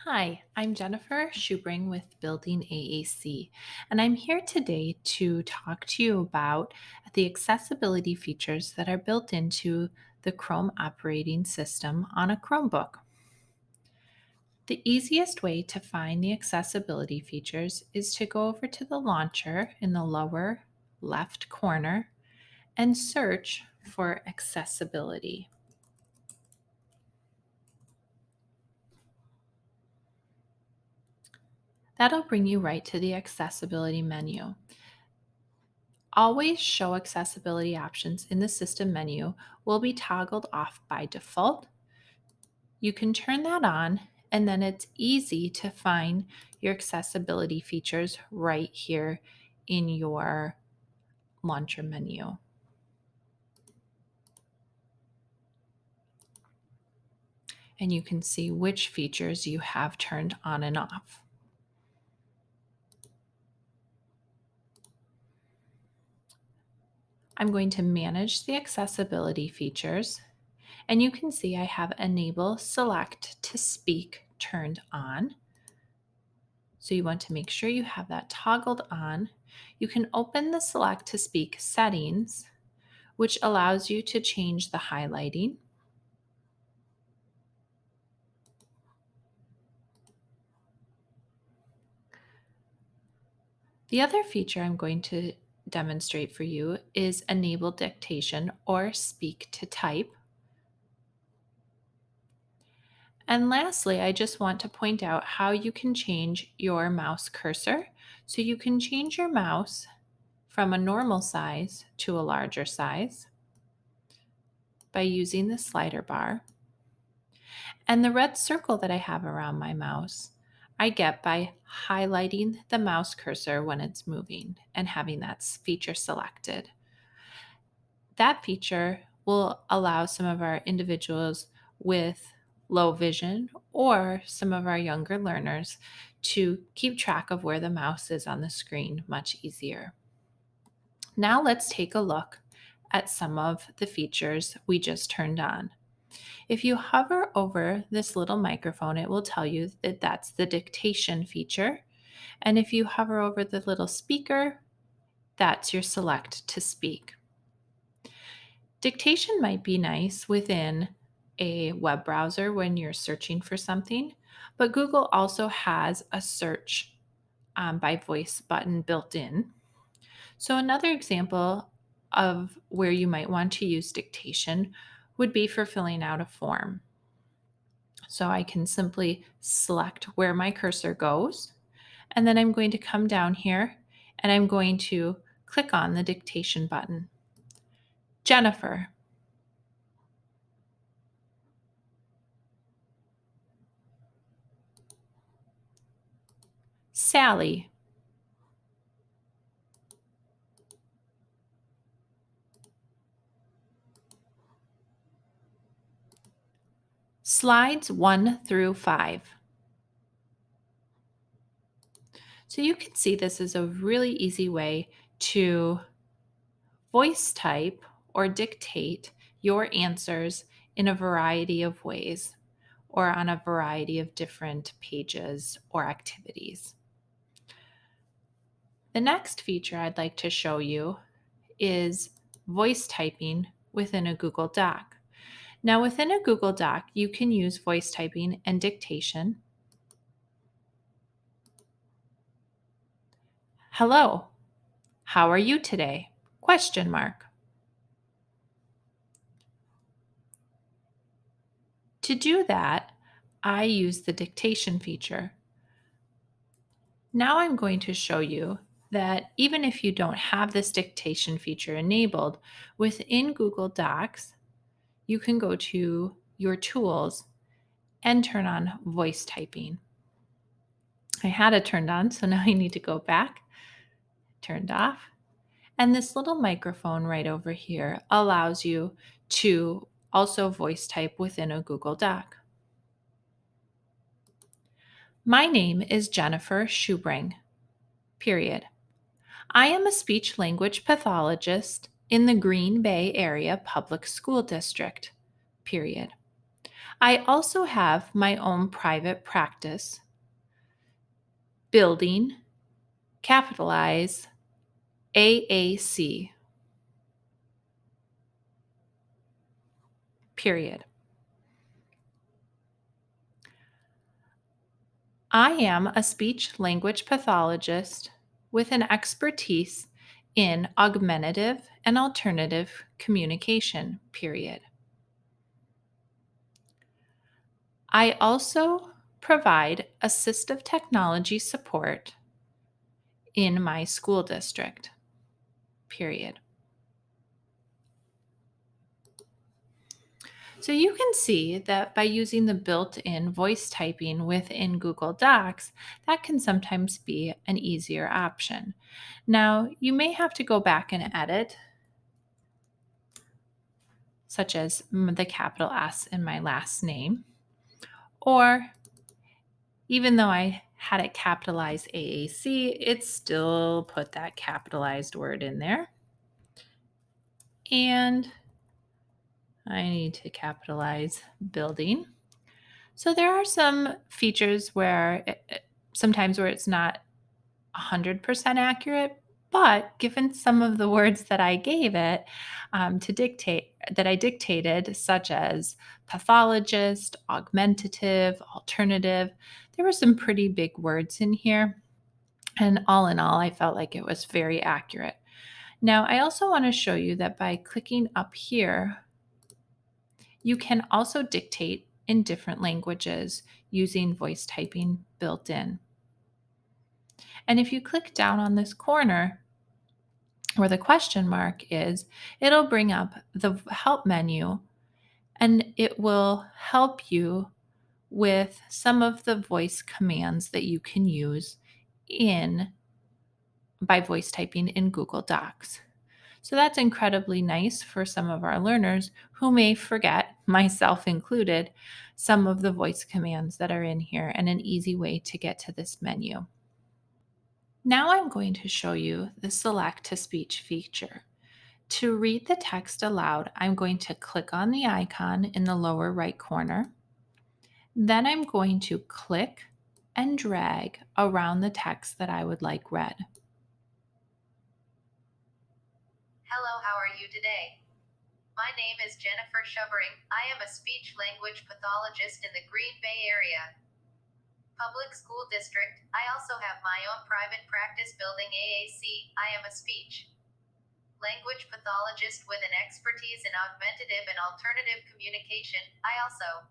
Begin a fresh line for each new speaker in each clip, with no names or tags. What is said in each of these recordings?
Hi, I'm Jennifer Schubring with Building AAC, and I'm here today to talk to you about the accessibility features that are built into the Chrome operating system on a Chromebook. The easiest way to find the accessibility features is to go over to the launcher in the lower left corner and search for accessibility. That'll bring you right to the accessibility menu. Always show accessibility options in the system menu will be toggled off by default. You can turn that on, and then it's easy to find your accessibility features right here in your launcher menu. And you can see which features you have turned on and off. I'm going to manage the accessibility features, and you can see I have Enable Select to Speak turned on. So you want to make sure you have that toggled on. You can open the Select to Speak settings, which allows you to change the highlighting. The other feature I'm going to demonstrate for you is Enable Dictation or Speak to Type. And lastly, I just want to point out how you can change your mouse cursor. So you can change your mouse from a normal size to a larger size by using the slider bar. And the red circle that I have around my mouse, I get by highlighting the mouse cursor when it's moving and having that feature selected. That feature will allow some of our individuals with low vision or some of our younger learners to keep track of where the mouse is on the screen much easier. Now let's take a look at some of the features we just turned on. If you hover over this little microphone, it will tell you that that's the dictation feature. And if you hover over the little speaker, that's your select to speak. Dictation might be nice within a web browser when you're searching for something, but Google also has a search by voice button built in. So, another example of where you might want to use dictation would be for filling out a form. So I can simply select where my cursor goes, and then I'm going to come down here and I'm going to click on the dictation button. Jennifer, Sally, slides 1 through 5. So you can see this is a really easy way to voice type or dictate your answers in a variety of ways or on a variety of different pages or activities. The next feature I'd like to show you is voice typing within a Google Doc. Now, within a Google Doc, you can use voice typing and dictation. Hello, how are you today? Question mark. To do that, I use the dictation feature. Now I'm going to show you that even if you don't have this dictation feature enabled, within Google Docs, you can go to your tools and turn on voice typing. I had it turned on, so now I need to go back, turned off. And this little microphone right over here allows you to also voice type within a Google Doc. My name is Jennifer Schubring, period. I am a speech language pathologist in the Green Bay Area Public School District, period. I also have my own private practice building, capitalize AAC, period. I am a speech language pathologist with an expertise in augmentative and alternative communication, period. I also provide assistive technology support in my school district, period. So you can see that by using the built-in voice typing within Google Docs, that can sometimes be an easier option. Now, you may have to go back and edit, such as the capital S in my last name, or even though I had it capitalized AAC, it still put that capitalized word in there. And I need to capitalize building. So there are some features where sometimes where it's not 100% accurate, but given some of the words that I gave it to dictate, that I dictated, such as pathologist, augmentative, alternative, there were some pretty big words in here. And all in all, I felt like it was very accurate. Now, I also want to show you that by clicking up here, you can also dictate in different languages using voice typing built in. And if you click down on this corner where the question mark is, it'll bring up the help menu and it will help you with some of the voice commands that you can use in by voice typing in Google Docs. So that's incredibly nice for some of our learners who may forget, myself included, some of the voice commands that are in here and an easy way to get to this menu. Now I'm going to show you the select to speech feature. To read the text aloud, I'm going to click on the icon in the lower right corner. Then I'm going to click and drag around the text that I would like read.
Hello, how are you today? My name is Jennifer Shubbering. I am a speech language pathologist in the Green Bay area. Public School District. I also have my own private practice building AAC. I am a speech language pathologist with an expertise in augmentative and alternative communication. I also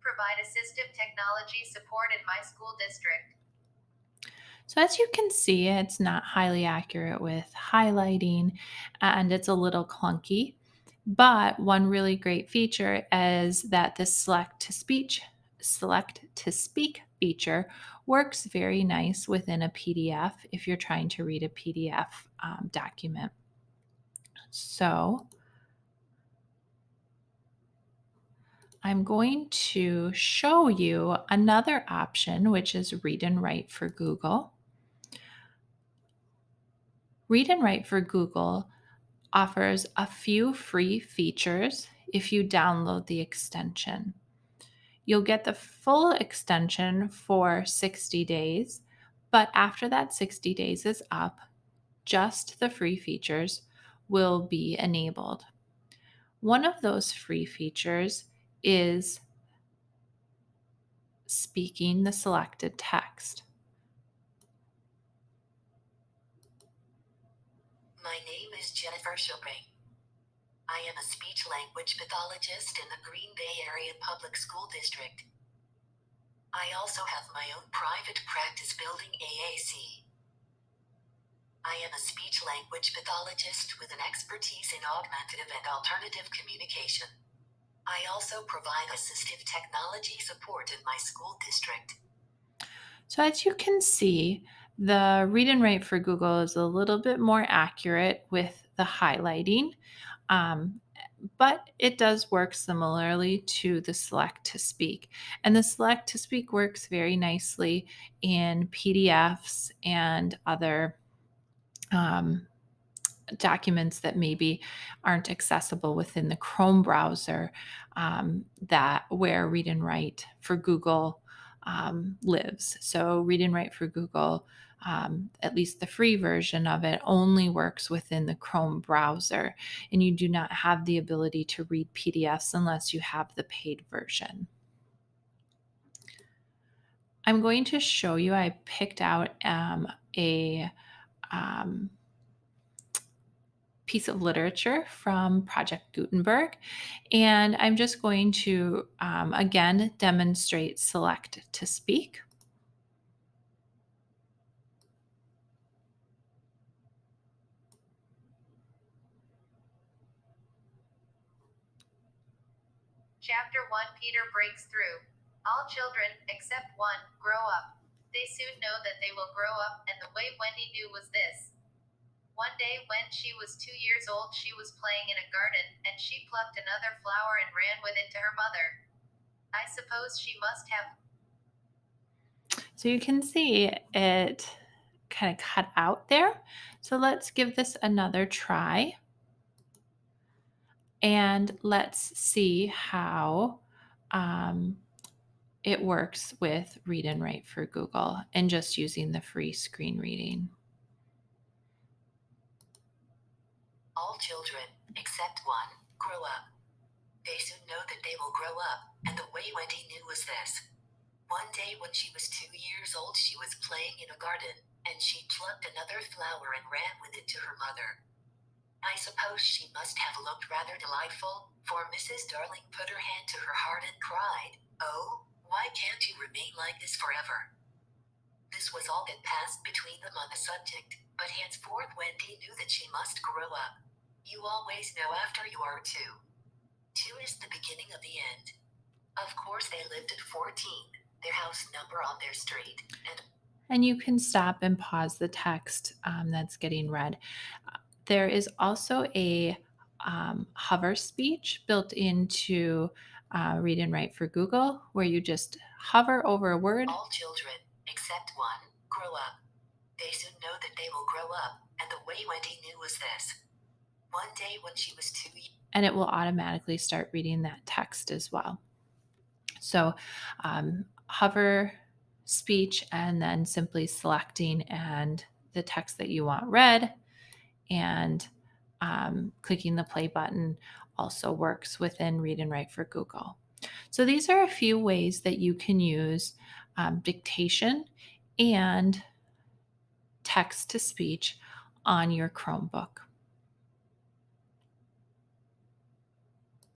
provide assistive technology support in my school district.
So as you can see, it's not highly accurate with highlighting and it's a little clunky. But one really great feature is that the select to speak feature works very nice within a PDF if you're trying to read a PDF document. So I'm going to show you another option, which is Read and Write for Google. Read and Write for Google offers a few free features if you download the extension. You'll get the full extension for 60 days, but after that 60 days is up, just the free features will be enabled. One of those free features is speaking the selected text.
My name is Jennifer Shubbering. I am a speech language pathologist in the Green Bay Area Public School District. I also have my own private practice building AAC. I am a speech language pathologist with an expertise in augmentative and alternative communication. I also provide assistive technology support in my school district.
So as you can see, the Read and Write for Google is a little bit more accurate with the highlighting. But it does work similarly to the select to speak. And the select to speak works very nicely in PDFs and other documents that maybe aren't accessible within the Chrome browser, that where Read and Write for Google lives. So Read and Write for Google, at least the free version of it, only works within the Chrome browser, and you do not have the ability to read PDFs unless you have the paid version. I'm going to show you, I picked out a um, piece of literature from Project Gutenberg. And I'm just going to, again, demonstrate select to speak.
Chapter 1 Peter breaks through. All children, except one, grow up. They soon know that they will grow up, and the way Wendy knew was this. One day, when she was 2 years old, she was playing in a garden, and she plucked another flower and ran with it to her mother. I suppose she must have.
So you can see it kind of cut out there. So let's give this another try. And let's see how it works with Read and Write for Google and just using the free screen reading.
All children, except one, grow up. They soon know that they will grow up, and the way Wendy knew was this. One day when she was 2 years old, she was playing in a garden, and she plucked another flower and ran with it to her mother. I suppose she must have looked rather delightful, for Mrs. Darling put her hand to her heart and cried, "Oh, why can't you remain like this forever?" This was all that passed between them on the subject, but henceforth Wendy knew that she must grow up. You always know after you are two. Two is the beginning of the end. Of course, they lived at 14, their house number on their street,
And you can stop and pause the text that's getting read. There is also a hover speech built into Read and Write for Google, where you just hover over a word.
All children, except one, grow up. They soon know that they will grow up, and the way Wendy knew was this. One day when she was
and it will automatically start reading that text as well. So hover speech and then simply selecting and the text that you want read, and clicking the play button also works within Read and Write for Google. So these are a few ways that you can use dictation and text to speech on your Chromebook.